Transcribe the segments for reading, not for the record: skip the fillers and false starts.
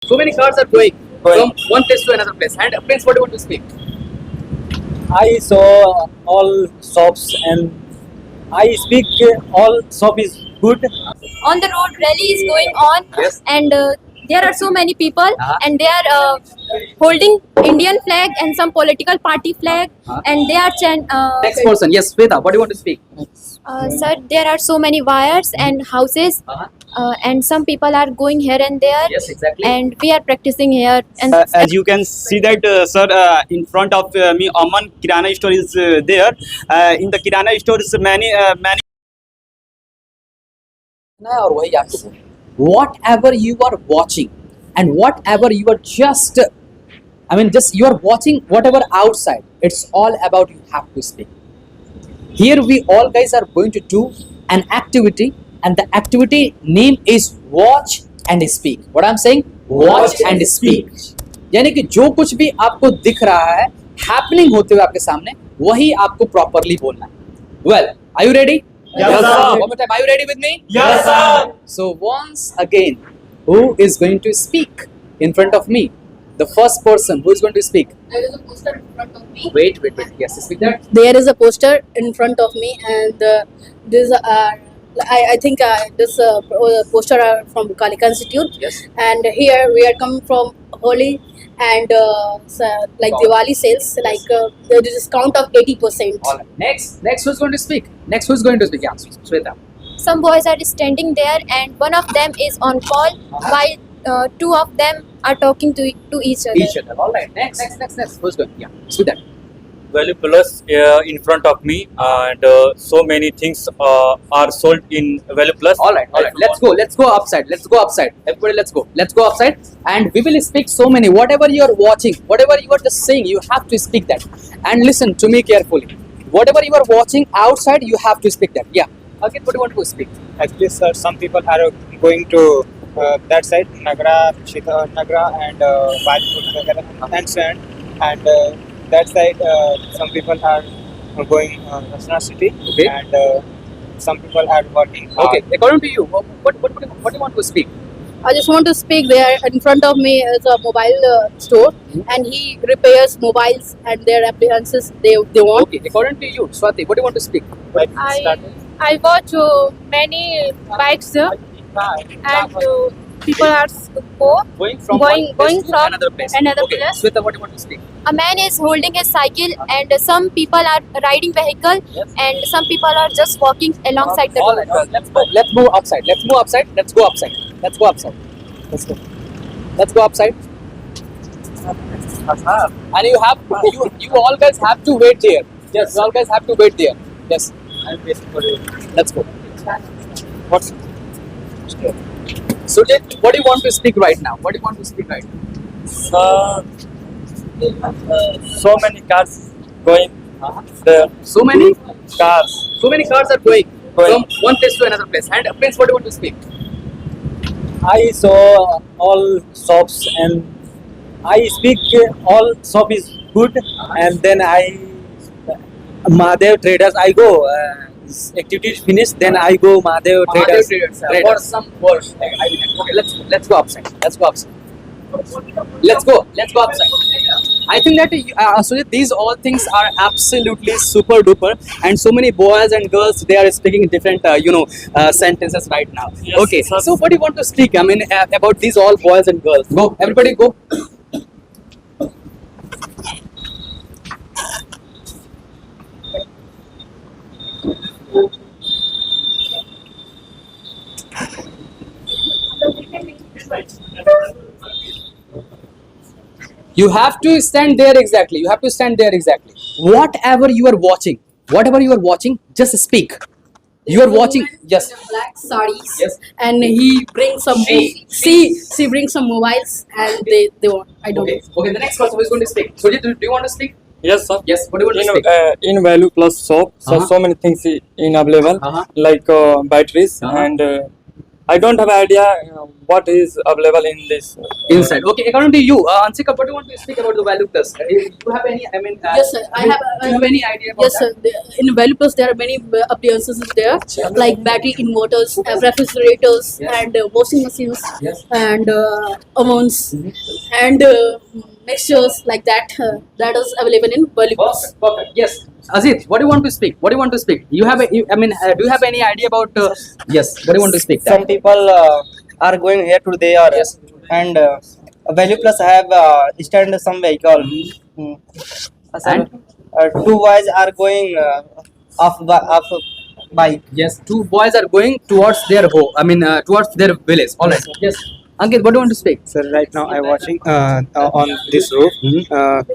So many cars are going from one place to another place. And Prince, what do you want to speak? I saw all shops and I speak all shop is good. On the road rally is going on. Yes. And there are so many people. Uh-huh. And they are holding Indian flag and some political party flag. Uh-huh. And they are Next person, yes, Sweta, what do you want to speak? sir, there are so many wires and houses. Uh-huh. And some people are going here and there. Yes, exactly. And we are practicing here. And As you can see that sir, in front of me Aman Kirana store is there. In the Kirana store is many और वही आपको whatever you are watching and whatever you are just you are watching whatever outside, it's all about you have to speak. Here we all guys are going to do an activity and the activity name is watch and speak. What I'm saying, watch and speak. यानी कि जो कुछ भी आपको दिख रहा है happening होते हुए आपके सामने, वही आपको properly बोलना है. Well, are you ready? Yes, sir. One more time, are you ready with me? Yes, sir. So once again, who is going to speak in front of me? The first person who is going to speak. There is a poster in front of me. Wait. Yes, speak that. There is a poster in front of me, and this I think this poster are from Kalika Institute. Yes. And here we are coming from Holi and like Wow. Diwali sales, like there is a discount of 80%. All right. Next, who's going to speak? Next, who's going to speak? Yeah, Sweta. some boys are standing there and one of them is on call while two of them are talking to each other. Each other. All right. Next. Who's going? Yeah, speak that. Value Plus in front of me, and so many things are sold in Value Plus. All right. Let's go upside. Everybody, let's go upside, and we will speak so many. Whatever you are watching, whatever you are just saying, you have to speak that. And listen to me carefully. Whatever you are watching outside, you have to speak that. Yeah. Again, what do you want to speak? Actually, sir, some people are going to that side, Nagra, Nagra, and Bajpur, and Sand, and that side, some people are going Rashna City, Okay. and some people are working. Okay. According to you, what do you want to speak? I just want to speak. There in front of me is a mobile store, and he repairs mobiles and their appliances they want. Okay. According to you, Swati, what do you want to speak? I watch many bikes and people are Going from Going- one place going to from another place. another Okay. place. Sweta, what do you want to speak? A man is holding his cycle and some people are riding vehicle Yes. and some people are just walking alongside the All road. right. Let's go. Let's move upside. Let's go upside. Let's go. Let's go upside. And you all guys have to wait there. Yes. You all guys have to wait there. Yes. Let's go. What's Sujit, what do you want to speak right now? So many cars going there. So many Cars. are going Going. from one place to another place. And Prince, what do you want to speak? I saw all shops and I speak all shop is good, and then Mahadev Traders I go. Activity is finished, then I go Mahadev Traders. For some words. Okay, let's go upside. Let's go upside. I think that Sujit, these all things are absolutely super duper, and so many boys and girls they are speaking different sentences right now. Yes, Okay, sir. so what do you want to speak? About these all boys and girls. Go, everybody, go. You have to stand there exactly. Whatever you are watching, just speak. You are watching. Yes. Black sarees. Yes. And he brings some. She brings some mobiles, and they want. I don't Okay. know. Okay. The next person who is going to speak. Sujit, do you want to speak? Yes, sir. Yes. What do you want to speak? In Value Plus shop, Uh-huh. so many things in available, Uh-huh. like batteries Uh-huh. and I don't have idea what is available in this. Inside. Okay, according to you, Ansika, what do you want to speak about the Value Plus? You have any? I mean, Yes, sir. do you have any idea about Yes, sir. In Value Plus, there are many appliances there, like battery inverters, refrigerators, and washing machines, Yes. and ovens, and mixtures like that. That is available in Value Plus. Perfect, perfect. Yes. Azit, what do you want to speak? What do you want to speak? You have a, I mean, do you have any idea about? Yes. What do you want to speak? Some people are going here to there, Yes. and Value Plus have stand some vehicle. And? Two boys are going off bike. Yes. Two boys are going towards their home. I mean, towards their village. All right. Yes. Ankit, what do you want to speak? So right now I'm watching on this roof.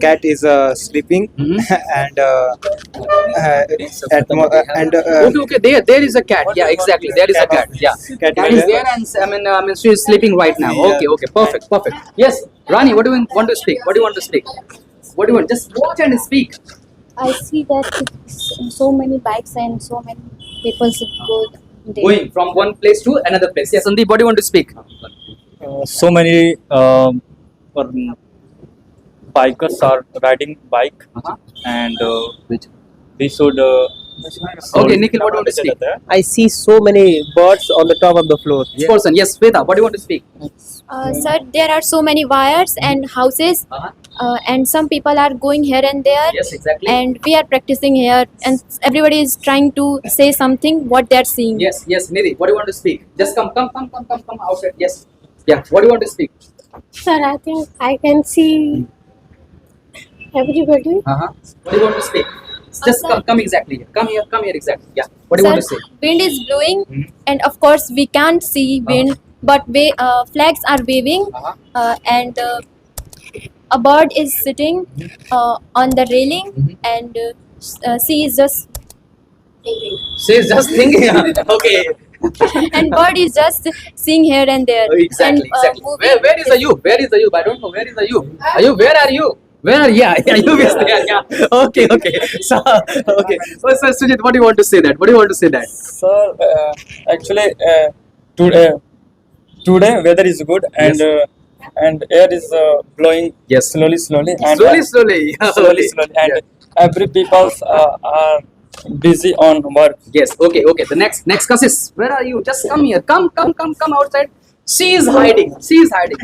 Cat is sleeping, and Okay. There is a cat. Yeah, exactly. There is a cat. Yeah. Cat Cat is there, and I mean, she is sleeping right now. Okay. Okay. Perfect. Perfect. Yes. Rani, what do you want to speak? What do you want to speak? What do you want? Just watch and speak. I see that so many bikes and so many people go there. Going from one place to another place. Yes. Sandeep, what do you want to speak? So many bikers are riding bike, and we should. Okay, Nikhil, what do you want to speak? I see so many birds on the top of the floor. This person. Yes. Sweta, what do you want to speak? Sir, there are so many wires and houses, and some people are going here and there. Yes, exactly. And we are practicing here, and everybody is trying to say something what they are seeing. Yes, yes, Nidhi, what do you want to speak? Just come outside. Yes. Yeah, what do you want to speak? Sir, I think I can see everybody. What do you want to speak? Just come exactly here. Come here exactly. Yeah. What do you want to Sir, say? wind is blowing, and of course we can't see wind, but flags are waving, and a bird is sitting on the railing, and she is just She's just thinking. Okay. and bird is just seeing here and there. Exactly, and, exactly. moving. Where is the you? Where is the you? I don't know. Where is the you? Are you? Where are you? Where are you? Yeah, you is there. Yeah. Okay. So, okay. So, Sujit, what do you want to say that? What do you want to say that? Sir, actually, today weather is good, and air is blowing Yes. slowly, and Slowly. slowly, and Yeah. every people are busy on work. Yes. Okay. The next Kasis, where are you? Just come here. Come outside. She is hiding.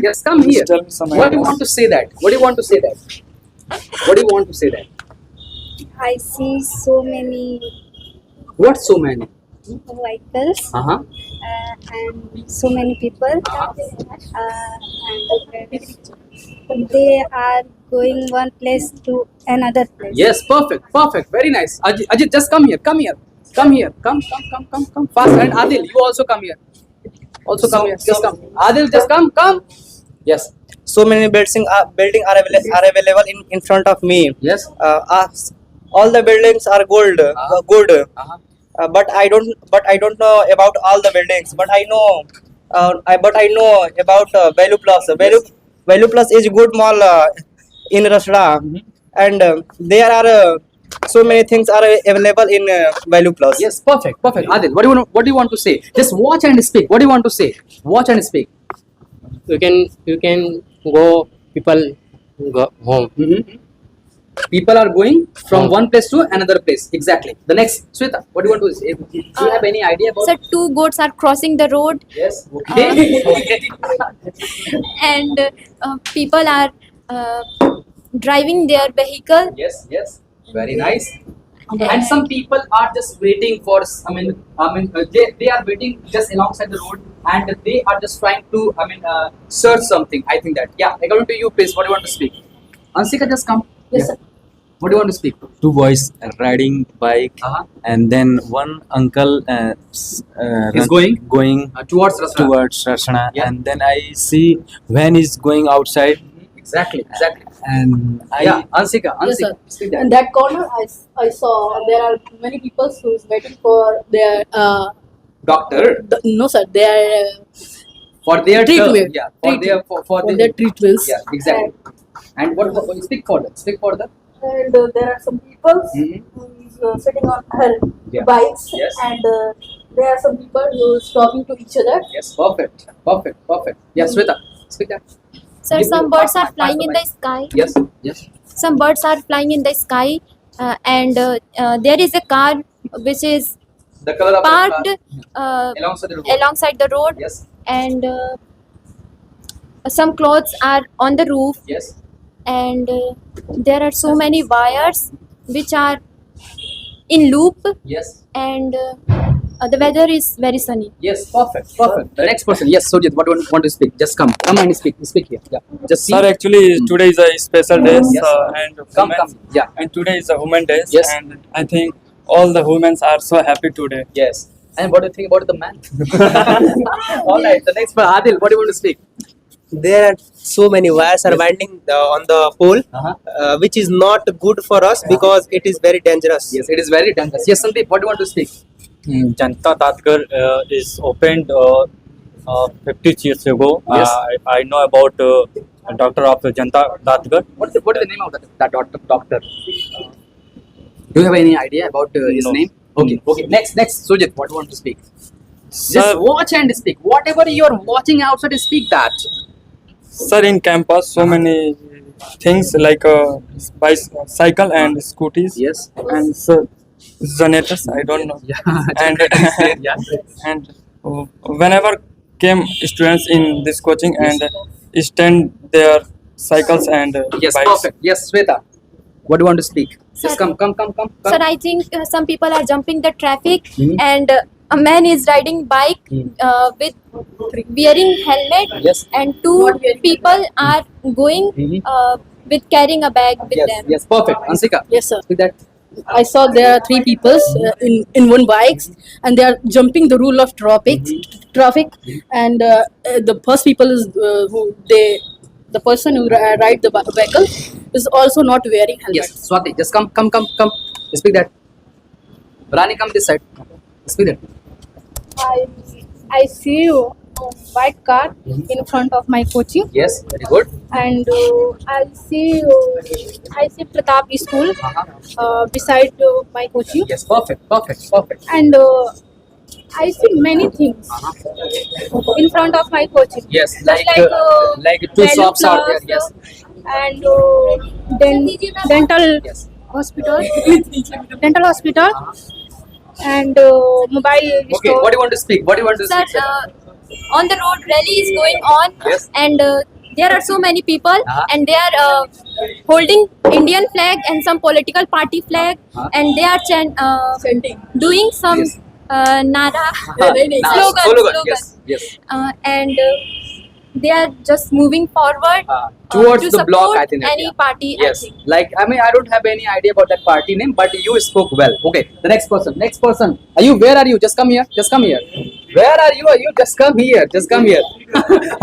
Yes, come here. Tell me some What do you ideas. want to say that? What do you want to say that? I see so many What so many? vehicles and so many people, and they are going one place to another place. Yes, perfect. Very nice. Ajit, just come here. Come fast. And Adil, you also come here. Just come. Adil, just come. Yes. So many building are available in front of me. Yes. All the buildings are good. But I don't know about all the buildings. But I know about Value Plus. Value Plus is good mall in Rasda, and there are so many things are available in Value Plus. Yes, perfect. Adil, what do you want to say? Just watch and speak. What do you want to say? Watch and speak. You can go, people go home. People are going from one place to another place. Exactly. The next, Sweta, what do you want to say? Do you have any idea about? So two goats are crossing the road, Yes. Okay. and people are driving their vehicle. Yes. Very nice. And some people are just waiting for. They are waiting just alongside the road, and they are just trying to. Search something. I think that. Yeah. According to you, please. What do you want to speak? Ansika, just come. Yes, sir. What do you want to speak? Two boys riding bike, and then one uncle Is going towards Rasana, Yeah. and then I see van is going outside, Exactly. and Yeah, Ansika. Yes, sir. Speak that. In that corner, I saw there are many people who is waiting for their Doctor no, sir. Their for their treatment. Yeah, for for their treatments. Yeah, exactly. And what speak for that? Speak for that. And there are some people who is sitting on her Yeah. bikes, Yes. and there are some people who's talking to each other. Yes, perfect, perfect, perfect. Yes, Sweta, speak that. Sir, Give me some the birds are mic, flying in mic. the sky. Yes, yes. Some birds are flying in the sky, and there is a car which is The color of parked the car alongside the road. alongside the road, Yes, and some clothes are on the roof, yes. and there are so many wires which are in loop, Yes. and the weather is very sunny. Yes, perfect, perfect. The next person, yes, Sojit, what do you want to speak? Just come and speak here. Yeah, just see. Sir, actually, today is a special day, Yes. and Come, women's- come. Yeah, and today is a Women Day, Yes. and I think all the women are so happy today. yes. And what do you think about the man? All right, the next one, Adil, what do you want to speak? There are so many wires are winding on the pole, which is not good for us because it is very dangerous. Yes, it is very dangerous. Yes, Sandeep, what do you want to speak? Janta Dadgar is opened 50 years ago. Yes. I know about Doctor of Janta Dadgar. What is the name of that doctor? Do you have any idea about his No. name? Okay, okay. Next, Sujit, what do you want to speak? Just Sir, watch and speak. Whatever you are watching outside, speak that. sir, in campus, so many things like bicycle and scooties Yes. and generators. I don't know. Yeah. And yeah. and whenever came students in this coaching and stand their cycles and Yes, bikes. perfect. Yes, Sweta, what do you want to speak? Just Sir. come. Sir, I think some people are jumping the traffic, Mhm. and a man is riding bike with wearing helmet, Yes. and two people are going Mhm. with carrying a bag with Yes, them. yes, perfect. Ansika, Yes, sir. speak that. I saw there are three people in one bikes, and they are jumping the rule of traffic, and the first people is the person who ride the vehicle is also not wearing helmet. Yes, Swati, just come. Speak that. Rani, come this side. Speak that. I see a white car in front of my coaching, Yes, very good. and I see Pratap School beside my coaching, Yes, perfect. and I see many things in front of my coaching. Yes, Just like two value shops are there. plus, Yes, and then dental yes. hospital, and mobile Okay, store. what do you want to speak? What do you want to Sir, speak? on the road rally is going on, Yes. and there are so many people, Uh-huh. and they are holding Indian flag and some political party flag, Uh-huh. and they are doing some Yes. nara Nah, slogan, Yes. and they are just moving forward Towards to the block, support I think. any yeah. party. Yes, I think. like I don't have any idea about that party name, but you spoke well. Okay, the next person. Where are you? Just come here. Where are you? Just come here.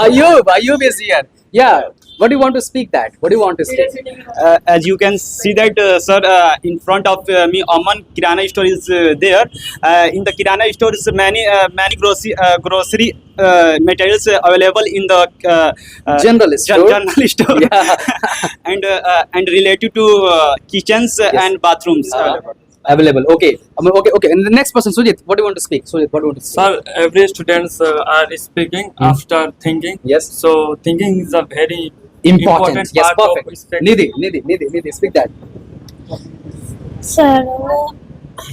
Ayub is here. Yeah. What do you want to speak that? What do you want to speak? As you can see that, sir, in front of me, Aman Kirana store is there. In the Kirana store is many grocery materials available in the General store. General store. Yeah. and related to kitchens and bathrooms. Available. Okay. Okay. And the next person, Sujit, what do you want to speak? Sir, every students are speaking after thinking. Yes. So thinking is a very Important. Yes, part of perfect. speaking. Nidhi, speak that. Sir,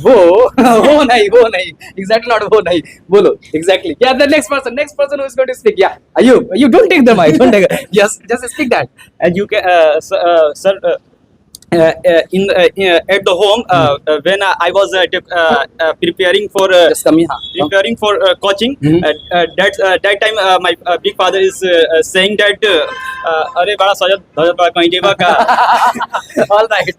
वो नहीं exactly not वो नहीं बोलो exactly. Yeah, the next person who is going to speak. Yeah, you don't take the mic. Don't take it. Yes, just speak that. And you can, sir, at the home when I was preparing for Just come here. coaching. Mhm. That time my big father is saying that अरे बड़ा सजद धजद बड़ा कहीं जेबा का. All right.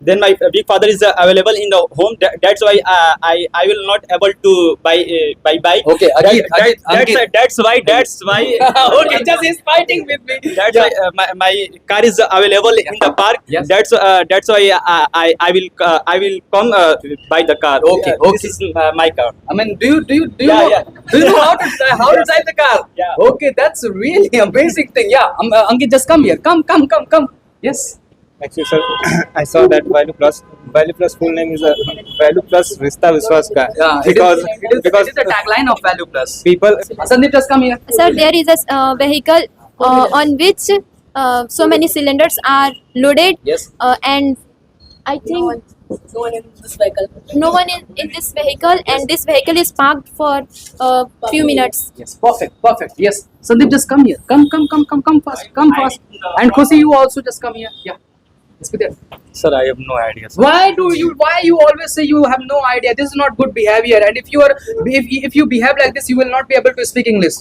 Then my big father is available in the home. That's why I will not able to buy bike. Okay, Ankit. That's why. Okay, just he's fighting with me. That's why my car is available in the park. Yes. That's why I will come buy the car. Okay. This is my car. I mean, do you Yeah, know, yeah. do you know how to drive the car? Yeah. Okay, that's really amazing thing. Yeah, Ankit, just come here. Come. Yes. Actually, sir, I saw that Value Plus. Value Plus full name is Value Plus Rishta Vishwas Ka. Because it is the tagline of Value Plus. people. Sandeep, just come here. Sir, there is a vehicle on which so many cylinders are loaded, Yes. and I think No one in this vehicle. no one is in this vehicle, and this vehicle is parked for a few minutes. Yes, perfect, perfect. Yes, Sandeep, just come here. Come fast, come fast. And Khushi, you also just come here. Yeah, let's be there. Sir, I have no idea. Sir. Why you always say you have no idea? This is not good behavior. And if you behave like this, you will not be able to speak English.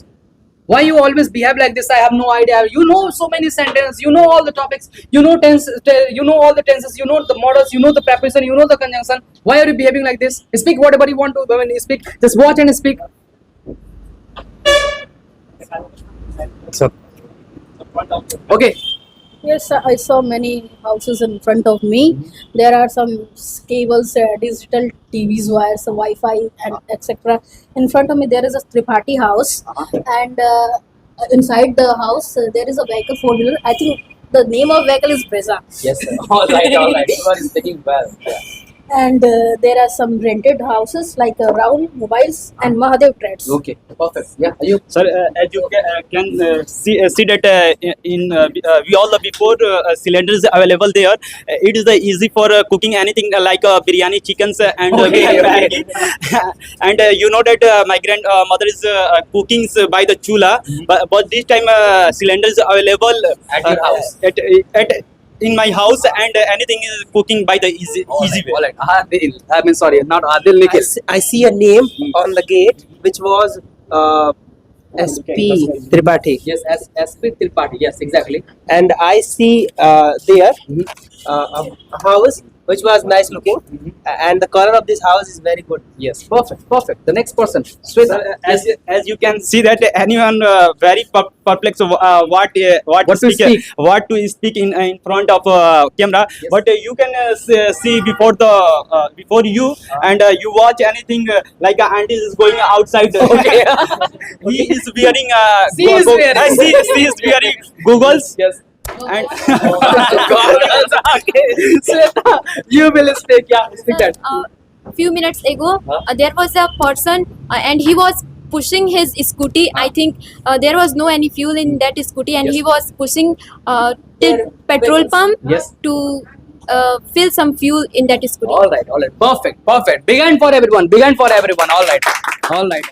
Why you always behave like this? I have no idea. You know so many sentences. You know all the topics. You know tense. You know all the tenses. You know the models. You know the preposition. You know the conjunction. Why are you behaving like this? Speak whatever you want to. When you speak, just watch and speak. Sir. Okay. Yes, I saw many houses in front of me. There are some cables, digital TVs, wires, Wi-Fi, and etc. In front of me, there is a Tripathi house, and inside the house there is a vehicle, four-wheeler. I think the name of vehicle is Brezza. Yes, sir. All right. You are speaking well. And there are some rented houses like Raul Mobiles and Mahadev Trades. Okay. Perfect. Yeah. Are you? Sir, as you can see that we all before cylinders available there, it is easy for cooking anything like biryani, chickens, and Maggi. And you know that my grandmother is cooking by the chula, but this time cylinders available At your house. at in my house, and anything is cooking by the easy All way. right. Adil. I mean, sorry, not Adil. Nikhil. I see a name on the gate which was SP Tripathi, Yes, SP Tripathi. Yes, exactly. and I see there a house which was nice looking, and the color of this house is very good. Yes, perfect, perfect. The next person, Shweta. As you can see that anyone very perplexed what to speak. what to speak in front of camera, Yes. but you can see before you, and you watch anything like auntie is going outside. Okay. He is wearing She is wearing. she is wearing googles. Yes. And Okay, Shweta, you will speak. Yeah, speak that. A few minutes ago, there was a person, and he was pushing his scooty. I think there was no any fuel in that scooty, and Yes. he was pushing till petrol pump Yes. to fill some fuel in that scooty. All right, perfect, perfect. Big hand for everyone. Big hand for everyone. All right, all right.